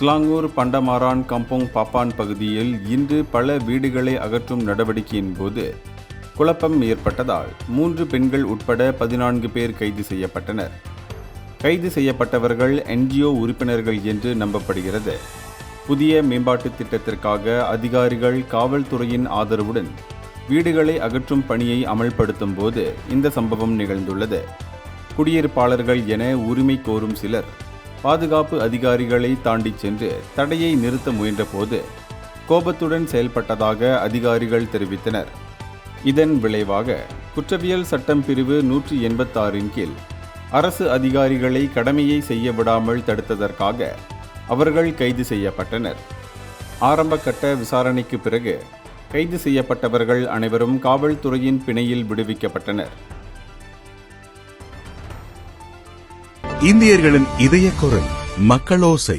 ஸ்லாங்கூர் பண்டமாரான் கம்போங் பாப்பான் பகுதியில் இன்று பல வீடுகளை அகற்றும் நடவடிக்கையின் போது குழப்பம் ஏற்பட்டதால் 3 பெண்கள் உட்பட 14 பேர் கைது செய்யப்பட்டனர். கைது செய்யப்பட்டவர்கள் NGO உறுப்பினர்கள் என்று நம்பப்படுகிறது. புதிய மேம்பாட்டு திட்டத்திற்காக அதிகாரிகள் காவல்துறையின் ஆதரவுடன் வீடுகளை அகற்றும் பணியை அமல்படுத்தும் போது இந்த சம்பவம் நிகழ்ந்துள்ளது. குடியிருப்பாளர்கள் என உரிமை கோரும் சிலர் பாதுகாப்பு அதிகாரிகளை தாண்டி சென்று தடையை நிறுத்த முயன்றபோது கோபத்துடன் செயல்பட்டதாக அதிகாரிகள் தெரிவித்தனர். இதன் விளைவாக குற்றவியல் சட்டம் பிரிவு 186 கீழ் அரசு அதிகாரிகளை கடமையை செய்ய விடாமல் தடுத்ததற்காக அவர்கள் கைது செய்யப்பட்டனர். ஆரம்ப கட்ட விசாரணைக்கு பிறகு கைது செய்யப்பட்டவர்கள் அனைவரும் காவல்துறையின் பிணையில் விடுவிக்கப்பட்டனர். இந்தியர்களின் இதய குரல் மக்களோசை.